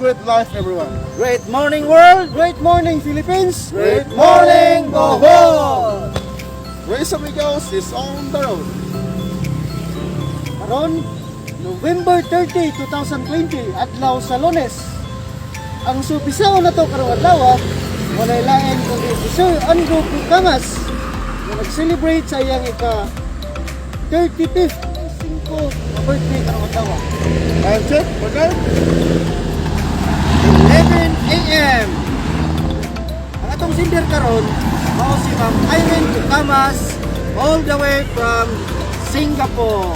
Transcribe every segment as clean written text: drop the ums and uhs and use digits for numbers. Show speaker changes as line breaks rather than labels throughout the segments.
great life, everyone.
Great morning world!
Great morning, Philippines!
Great morning, Bohol!
Race Amigos is on the road.
Karon, November 30, 2020, adlaw sa Lunes. Ang supisaon na to karong adlaw, walay lain kundi si Sir Andrew Camas na nag-celebrate sa iyang ika-35th na birthday karong adlaw.
Time check, okay?
11 a.m. Ang atong sinder karon, mao si Ma'am Irene Camas all the way from Singapore.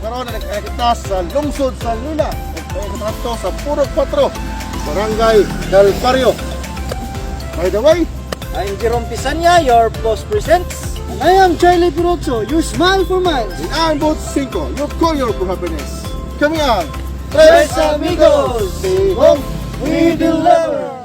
Karoon na nagkakita sa lungsod sa Luna. Nagkakita sa Purok 4, Barangay Del Barrio. By the way,
I'm Jerome Pisanya, your post presents.
And I am Charlie Pirocho, your smile for miles.
and I'm Boat 5, your courier for happiness. Kami ang
Tres Amigos!
Stay home, we deliver!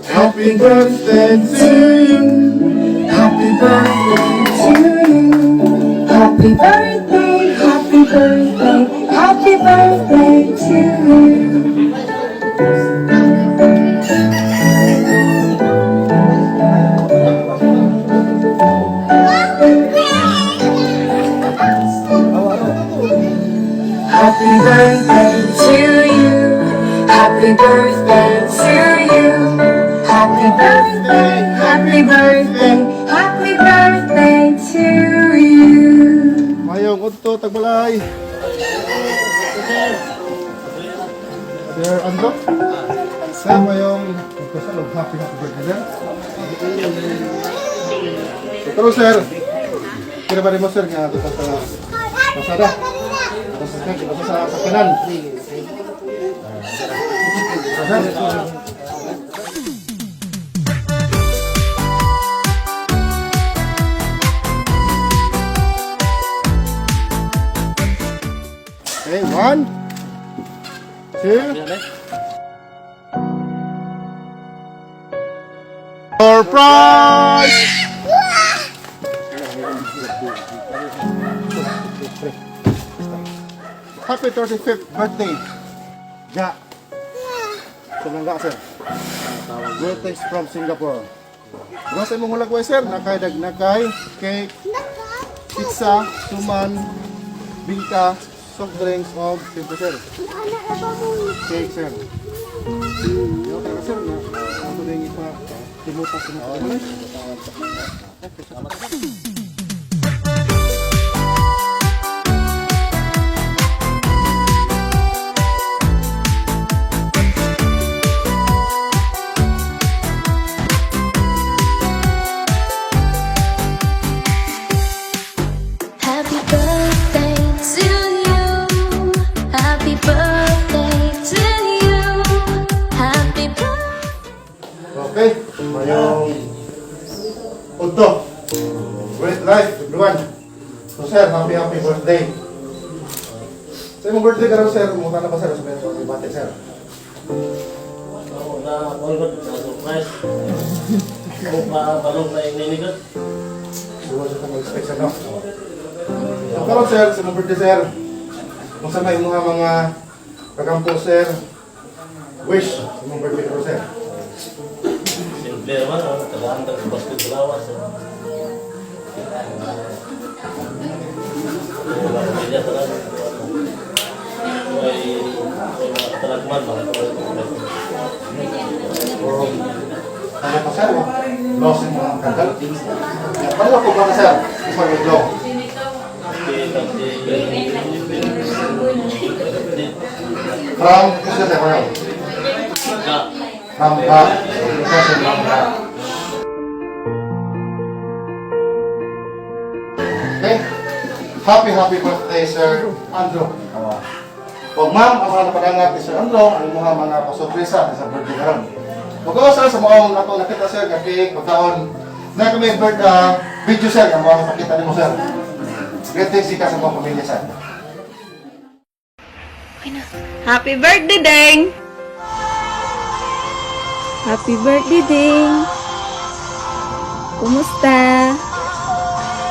Happy birthday to you. Happy birthday to you.
Happy birthday, happy birthday, happy birthday to you. Happy birthday to you. Happy birthday to you. Happy birthday, happy birthday, happy birthday to you.
Mayong udto tagbalay. Sir Ando. Sa mayong udto sa loob. Happy birthday sir. Pero sir, kira ba rin mo sir nga ito sa pasada? Ito sa kanan. Okay, 1, 2, Surprise! Happy 35th birthday, Ja. Tumangga, sir. Greetings from Singapore. Mga sa imong hulagway, sir, nakay cake, pizza, suman, bingka, soft drinks, o simple, sir. Cake, sir. Yung kaya, sir, na ako na yung ipa timutak sa mga
Happy birthday to you. Happy birthday to you. Happy birthday.
Okay, mayong punto. Great life, everyone. So, sir, happy birthday. Sa imong birthday ka raw, sir. Muta na ba, sir? Sa mga bate, sir.
Surprise. Kung balong na yung ninigot.
Siguro sa mag-expect, sir, no? So, karon, sir, sa imong birthday, sir. Kung sa may mga kakampo, sir. Wish sa imong birthday ka raw, sir.
Simple naman, tagahanda sa basket bulawas. Wala ko niya talaga. May mga katalagman, mga katalagman.
Ano pa, sir? Loss yung mga kandal. Paano ko ba na, sir? Isa may glow. From, isa, sir, from Ka. Okay. Happy birthday, Sir Andrew. Huwag ma'am, ang mga napadangat ni Sir Andrew, ang mga pasurpresa sa birthday karon. Huwag sir, sa mga nato nakita, sir, kaki, pagkaon, na kami video, sir, ang mga nakita ni mo, sir. Greetings ka sa mga pamilya, sir.
Happy birthday, Deng! Happy birthday, Deng! Kumusta?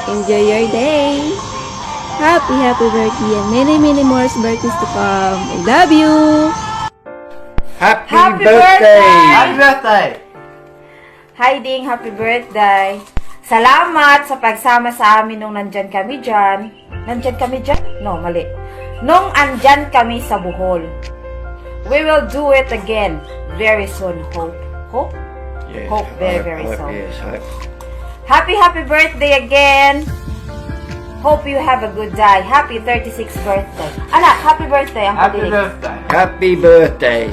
Enjoy your day! Happy birthday and many more birthdays to come. I love you!
Happy birthday!
Happy birthday!
Hi, Ding! Happy birthday! Salamat sa pagsama sa amin nung nandyan kami dyan. Nandyan kami dyan? No, mali. Nung andyan kami sa Bohol. We will do it again very soon. Hope? Hope?
Yes,
Hope very
hope,
soon.
yes, hope.
Happy birthday again! Hope you have a good day. Happy 36th birthday. Anak, happy birthday. Ang
Happy
padilig.
birthday!
Happy birthday!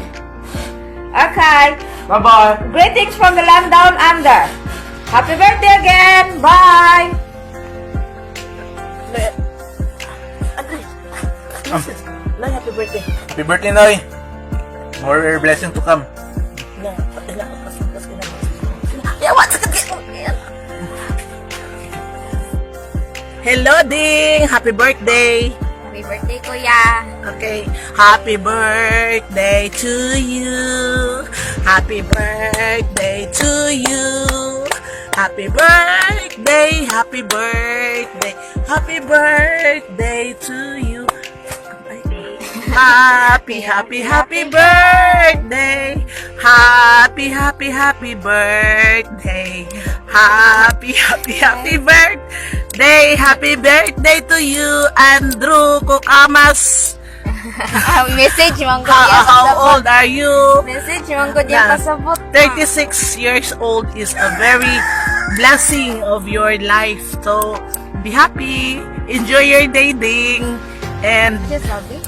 Okay.
Bye-bye!
Greetings from the land down under. Happy birthday again. Bye. Happy birthday.
Happy birthday, Noy! More blessing to come. Hello, Ding! Happy birthday!
Happy birthday, Kuya.
Okay. Happy birthday to you. Happy birthday to you. Happy birthday, happy birthday, happy birthday to you. Happy birthday. Happy birthday. Happy birthday. Happy birthday to you, Andrew Kukamas.
Message man ko
How old are you?
Message man ko diyan pasabot.
36 years old is a very blessing of your life. So, be happy. Enjoy your day, Ding. And,
Sabi?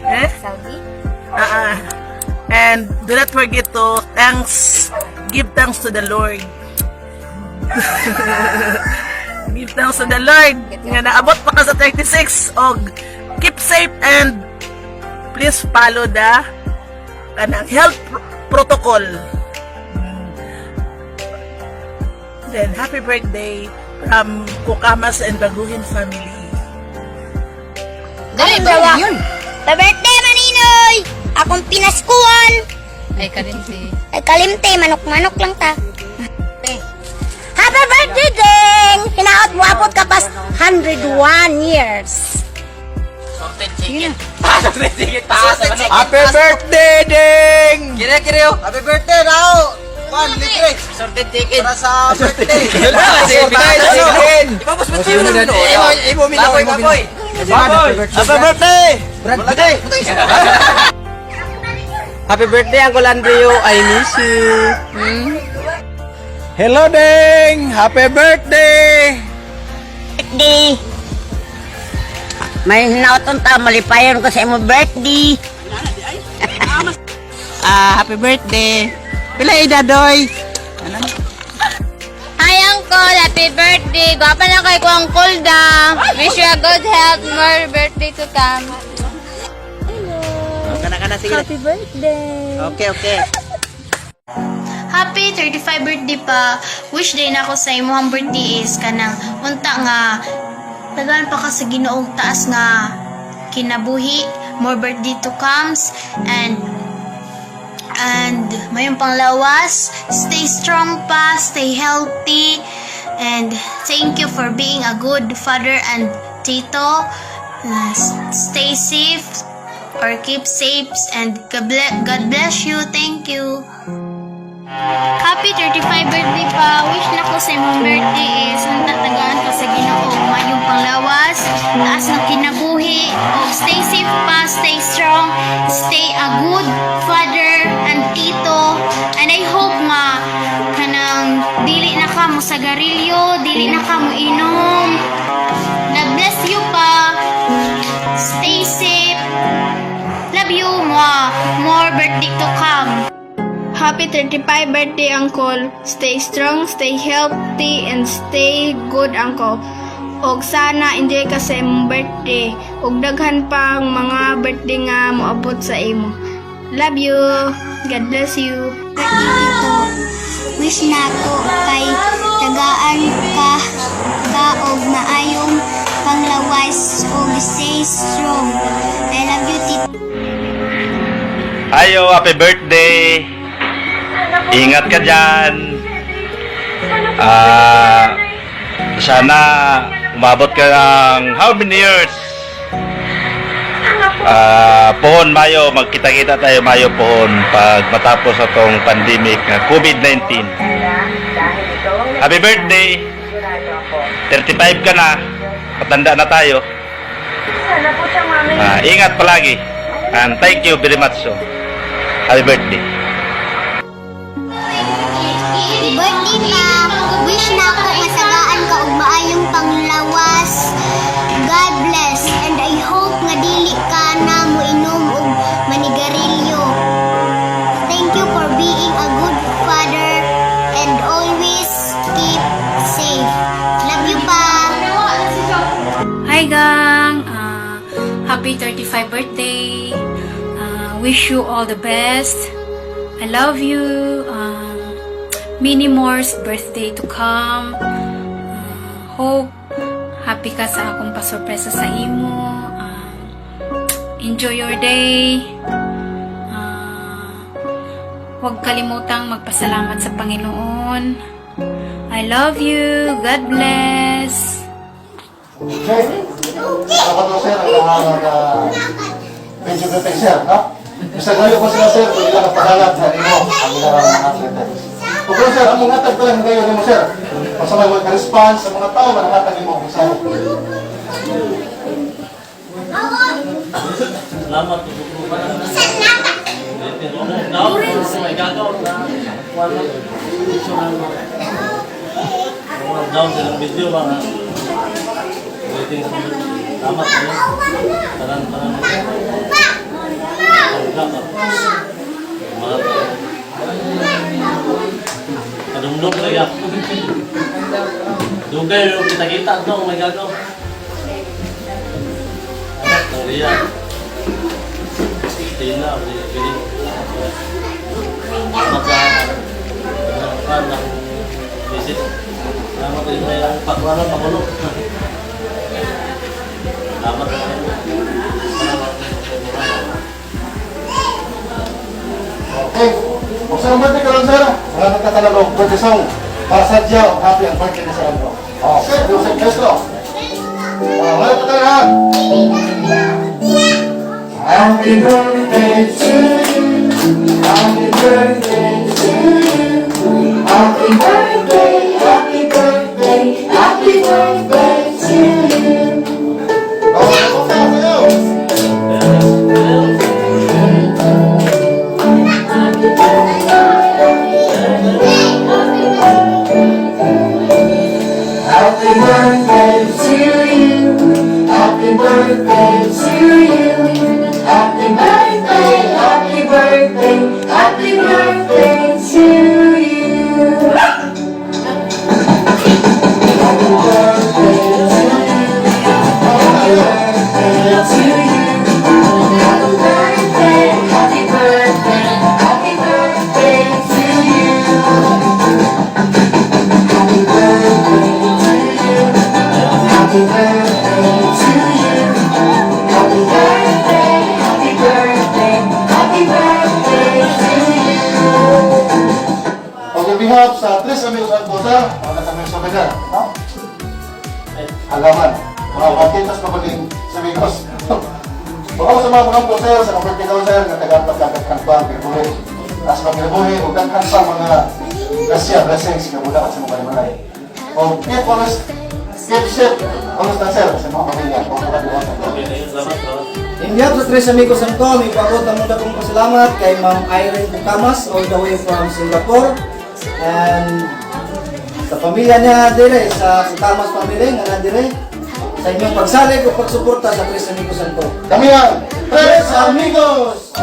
eh?
Sabi?
And do not forget to give thanks to the Lord. Give thanks to the Lord. Nga naabot pa ka sa 36. Og keep safe and please follow the health protocol. Then, happy birthday from Kukamas and Baguhin family.
Dali, yun. The birthday, Maninoy!
akong pinaskuhan.
Ay, kalimti.
Ay, kalimte, manok-manok lang ta. Happy birthday, Ding! Hinaot mo, abot ka pas 101 years.
Happy birthday, Ding! Kire-kire, happy birthday, Rao! Juan, libre! Sorted chicken! Para sa birthday! Sorted chicken! Ipapos mo siya na Baboy! Happy birthday! Birthday! Happy birthday, Uncle Andrew! I miss you! Hello, Ding! Happy birthday!
Birthday! May hinaot ta, malipayon ko sa imo birthday.
Happy birthday. Pila idadoy?
Hi, Uncle! Happy birthday! Gwapa na kay ko, Uncle da! Wish you a good health, more birthday to come.
Kana, sige.
Happy birthday!
Okay.
Happy 35 birthday pa. Wish day na ako sa imong birthday is kanang unta nga tagaan pa ka sa Ginoong taas nga kinabuhi, more birthday to comes and mayong panglawas, stay strong pa, stay healthy, and thank you for being a good father and tito. Stay safe or keep safe and God bless you. Thank you. Happy 35 birthday pa. Wish na ko sa imong birthday is nagtatagaan ka sa Ginoo, mayong panglawas, taas ng kinabuhi, o stay safe pa, stay strong, stay a good father and tito, and I hope nga kanang dili na ka mo sa garilyo, dili na ka mo inom. God bless you pa. Stay safe. Love you ma. More birthday to come. Happy 35 birthday, Uncle. Stay strong, stay healthy, and stay good, Uncle. Og sana enjoy ka sa imong birthday. Og daghan pa ang mga birthday nga moabot sa imo. Love you. God bless you.
Birthday dito. Wish na ko kay tagaan ka og maayong panglawas og stay strong. I love you, Tito.
Ayo, happy birthday! Ingat ka dyan. Sana umabot ka ng how many years? Pohon Mayo, magkita-kita tayo Mayo pohon pag matapos itong pandemic COVID-19. Happy birthday! 35 ka na. Matanda na tayo. Ingat palagi. And thank you very much. So, happy birthday.
Happy birthday pa! Wish na ako masagaan ka og maayong panglawas. God bless, and I hope nga dili ka na mo inom og manigarilyo. Thank you for being a good father and always keep safe. Love you pa!
Hi gang! Happy 35 birthday! Wish you all the best. I love you. Many more birthday to come. Hope happy ka sa akong pasurpresa sa imo. Enjoy your day. Huwag kalimutang magpasalamat sa Panginoon. I love you. God bless.
Okay. Dapat mo sir ang medyo perfect sir, no? Basta ngayon ko sila sir, kung ilang padalat sa imo, ang ilang mga atletes. Kung sir, ang mga atag pa lang kayo mo sir, pasamay mo ka-response sa mga tao, manangatag mo kung saan.
Salamat po po pa na. May gagawin na. Down sa video mga waiting sa salamat po. Taran. Kadumdum saya. Dugay yung kita-kita to, may gagawin. Ria. Tina, bili. Selamat visit. Selamat ini pakuan pakulo. Selamat.
Sa birthday ka lang, sir. Wala nagtatalagong birthday song. Para sa Diyaw, happy ang birthday na sa ano. Okay, Joseph Castro. Wala ka talaga. Happy birthday to you. Happy birthday to you. Happy birthday, happy birthday, happy birthday to you. Okay, okay, sa'yo. Happy birthday to you. Happy birthday to you. Happy birthday, happy birthday, happy birthday to you. Happy birthday to you. Happy birthday to you. Happy birthday, happy birthday, happy birthday to you. Happy birthday to you. Happy birthday to you. Happy birthday, happy birthday, happy birthday to you. On behalf sa Tres Amigos Alcosa, mga kasamay sa kanya, no? Halaman, mga pagkitas kapaging sa amigos. Bukod sa mga composer, sa kapagkitas sir, na taga-pagkakatkan pa, pinubuhay, as pagkinubuhay, o daghan sa mga grasya, blessings, kabulaan sa mga malay. O, keep honest, keep safe, honest na sir, sa mga pamilya, o pagkakuha sa ito.
In behalf sa Tres Amigos ang ko, may pagod ang muna kong pasalamat kay Ma'am Irene Bucamas all the way from Singapore. And sa pamilya niya dire, sa Bucamas family nga nandire, sa inyong pagsalig o pagsuporta sa Tres Amigos ang ko.
Kami ang Tres Amigos!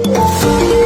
Happy